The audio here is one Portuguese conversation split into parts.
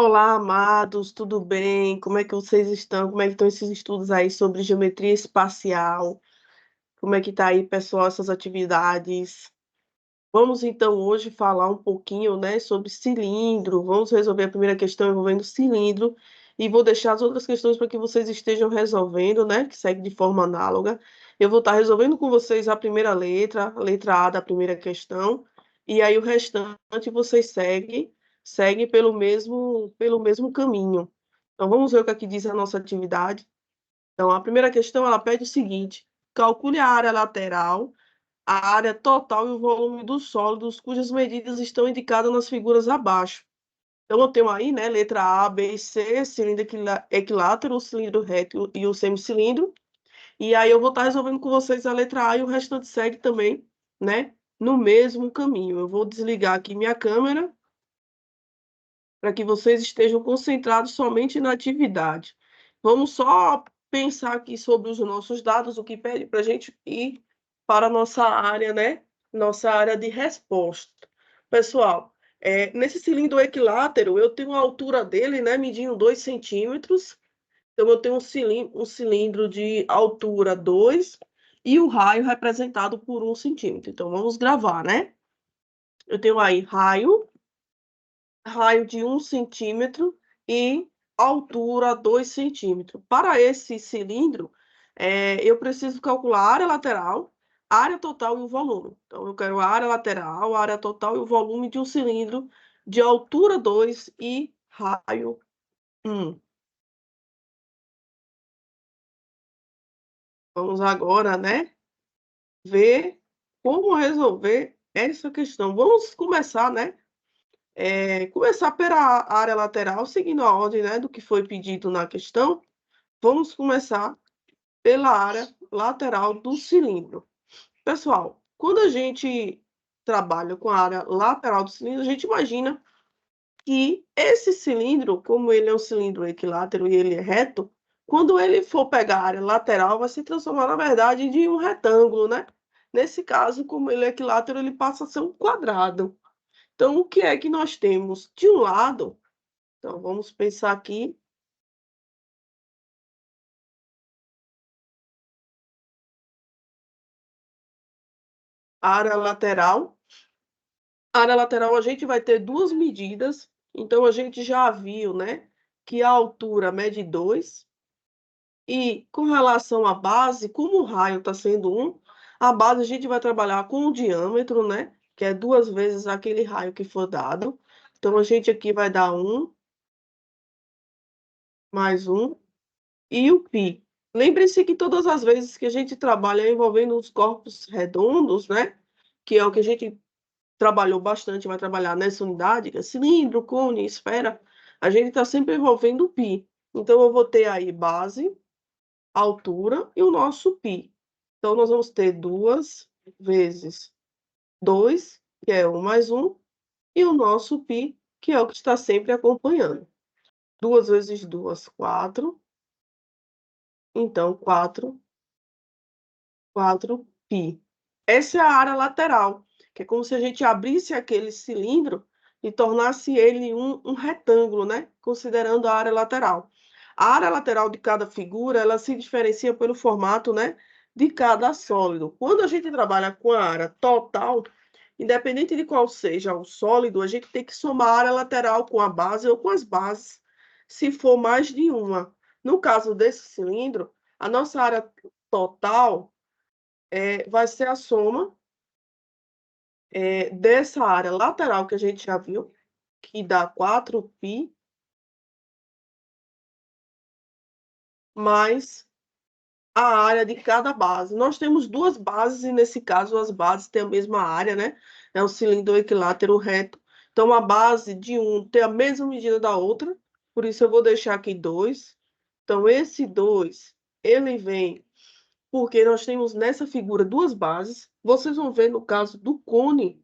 Olá, amados, tudo bem? Como é que vocês estão? Como é que estão esses estudos aí sobre geometria espacial? Como é que tá aí, pessoal, essas atividades? Vamos então hoje falar um pouquinho, né, sobre cilindro. Vamos resolver a primeira questão envolvendo cilindro e vou deixar as outras questões para que vocês estejam resolvendo, né, que segue de forma análoga. Eu vou estar resolvendo com vocês a primeira letra, a letra A da primeira questão, e aí o restante vocês seguem pelo mesmo caminho. Então vamos ver o que aqui diz a nossa atividade. Então a primeira questão ela pede o seguinte: calcule a área lateral, a área total e o volume dos sólidos, cujas medidas estão indicadas nas figuras abaixo. Então, eu tenho aí, né, letra A, B e C, cilindro equilátero, o cilindro reto e o semicilindro. E aí eu vou estar resolvendo com vocês a letra A e o restante segue também, né, no mesmo caminho. Eu vou desligar aqui minha câmera para que vocês estejam concentrados somente na atividade. Vamos só pensar aqui sobre os nossos dados, o que pede para a gente ir para a nossa área, né? Nossa área de resposta. Pessoal, nesse cilindro equilátero, eu tenho a altura dele, né, medindo 2 centímetros. Então, eu tenho um cilindro de altura 2 e o raio representado por 1 centímetro. Então, vamos gravar, né? Eu tenho aí raio de 1 centímetro e altura 2 centímetros. Para esse cilindro, eu preciso calcular a área lateral, a área total e o volume. Então, eu quero a área lateral, a área total e o volume de um cilindro de altura 2 e raio 1. Vamos agora, né, ver como resolver essa questão. Vamos começar, né, começar pela área lateral, seguindo a ordem, né, do que foi pedido na questão. Vamos começar pela área lateral do cilindro. Pessoal, quando a gente trabalha com a área lateral do cilindro, a gente imagina que esse cilindro, como ele é um cilindro equilátero e ele é reto, quando ele for pegar a área lateral, vai se transformar, na verdade, de um retângulo, né? Nesse caso, como ele é equilátero, ele passa a ser um quadrado. Então, o que é que nós temos? De um lado, então vamos pensar aqui, a área lateral. A área lateral a gente vai ter duas medidas, então a gente já viu, né, que a altura mede 2 e com relação à base, como o raio está sendo 1, a base a gente vai trabalhar com o diâmetro, né, que é 2 vezes aquele raio que for dado. Então a gente aqui vai dar 1 mais 1 e o π. Lembre-se que todas as vezes que a gente trabalha envolvendo os corpos redondos, né, que é o que a gente trabalhou bastante, vai trabalhar nessa unidade, que é cilindro, cone, esfera, a gente está sempre envolvendo o π. Então, eu vou ter aí base, altura e o nosso π. Então, nós vamos ter 2 vezes 2, que é 1 mais 1, e o nosso π, que é o que está sempre acompanhando. 2 vezes 2, 4. Então, 4π. Essa é a área lateral, que é como se a gente abrisse aquele cilindro e tornasse ele um retângulo, né? Considerando a área lateral. A área lateral de cada figura, ela se diferencia pelo formato, né, de cada sólido. Quando a gente trabalha com a área total, independente de qual seja o sólido, a gente tem que somar a área lateral com a base ou com as bases, se for mais de uma. No caso desse cilindro, a nossa área total vai ser a soma dessa área lateral que a gente já viu, que dá 4π, mais a área de cada base. Nós temos duas bases, e nesse caso as bases têm a mesma área, né? É um cilindro equilátero reto. Então, a base de um tem a mesma medida da outra, por isso eu vou deixar aqui 2. Então, esse 2, ele vem porque nós temos nessa figura duas bases. Vocês vão ver no caso do cone,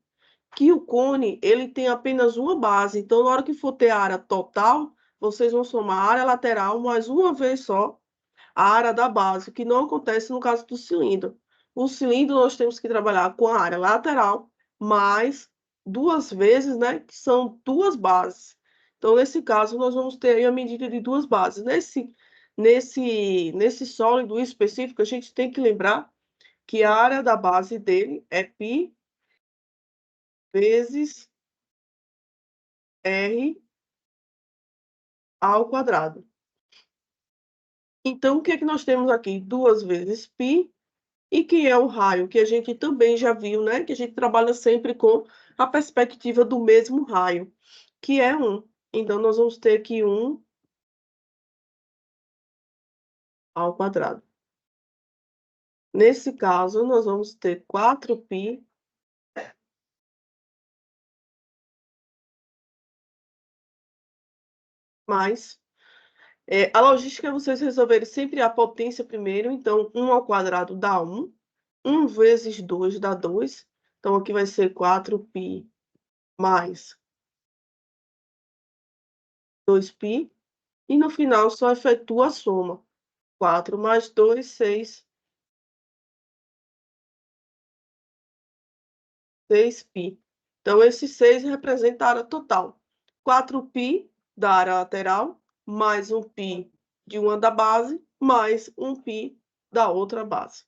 que o cone ele tem apenas uma base. Então, na hora que for ter a área total, vocês vão somar a área lateral mais uma vez só a área da base, o que não acontece no caso do cilindro. O cilindro nós temos que trabalhar com a área lateral mais duas vezes, né, que são duas bases. Então, nesse caso, nós vamos ter aí a medida de duas bases. Nesse sólido específico, a gente tem que lembrar que a área da base dele é π vezes r ao quadrado. Então, o que é que nós temos aqui? 2 vezes π, e que é o raio, que a gente também já viu, né? Que a gente trabalha sempre com a perspectiva do mesmo raio, que é 1. Então, nós vamos ter aqui 1 ao quadrado. Nesse caso, nós vamos ter 4π mais... a logística é vocês resolverem sempre a potência primeiro, então 1 ao quadrado dá 1, 1 vezes 2 dá 2, então aqui vai ser 4π mais 2π, e no final só efetua a soma. 4 mais 2, 6, 6π. Então, esse 6 representa a área total. 4π da área lateral, mais um π de uma da base, mais um π da outra base.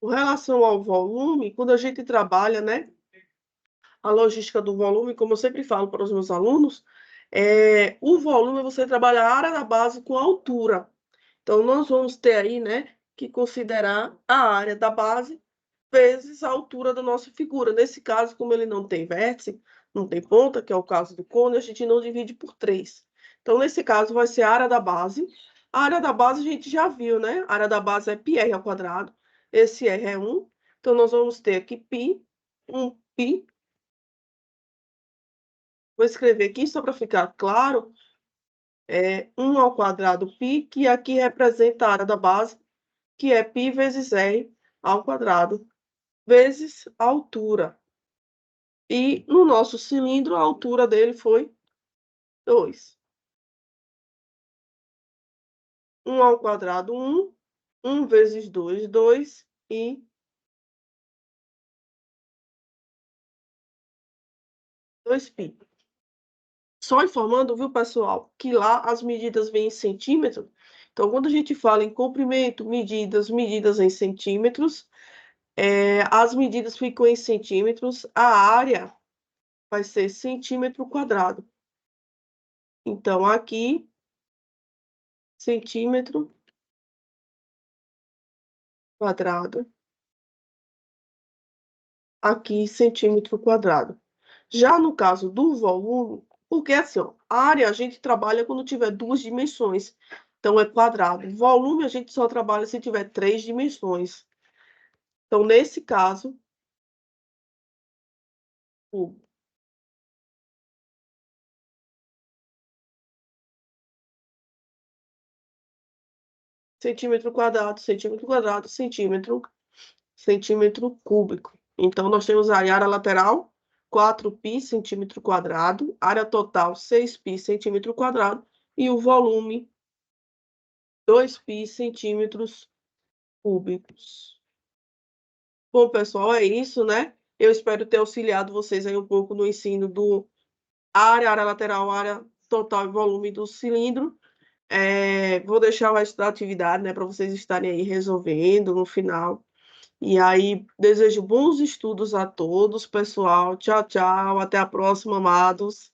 Com relação ao volume, quando a gente trabalha, né, a logística do volume, como eu sempre falo para os meus alunos, o volume é você trabalhar a área da base com a altura. Então, nós vamos ter aí, né, que considerar a área da base vezes a altura da nossa figura. Nesse caso, como ele não tem vértice, não tem ponta, que é o caso do cone, a gente não divide por 3. Então, nesse caso, vai ser a área da base. A área da base a gente já viu, né? A área da base é πr ao quadrado. Esse r é 1. Então, nós vamos ter aqui π, 1π. Vou escrever aqui só para ficar claro. 1 ao quadrado π, que aqui representa a área da base, que é π vezes r ao quadrado, vezes a altura. E no nosso cilindro, a altura dele foi 2. 1 ao quadrado, 1. 1 vezes 2, 2. E 2π. Só informando, viu, pessoal, que lá as medidas vêm em centímetros. Então, quando a gente fala em comprimento, medidas em centímetros, as medidas ficam em centímetros, a área vai ser centímetro quadrado. Então, aqui, centímetro quadrado. Aqui, centímetro quadrado. Já no caso do volume, porque assim, ó, área a gente trabalha quando tiver duas dimensões. Então, é quadrado. Volume a gente só trabalha se tiver 3 dimensões. Então, nesse caso, cubo. Centímetro quadrado, centímetro quadrado, centímetro cúbico. Então, nós temos a área lateral, 4π centímetro quadrado, área total, 6π centímetro quadrado, e o volume, 2π centímetros cúbicos. Bom, pessoal, é isso, né? Eu espero ter auxiliado vocês aí um pouco no ensino do área lateral, área total e volume do cilindro. Vou deixar o resto da atividade, né, para vocês estarem aí resolvendo no final. E aí, desejo bons estudos a todos, pessoal. Tchau, tchau. Até a próxima, amados.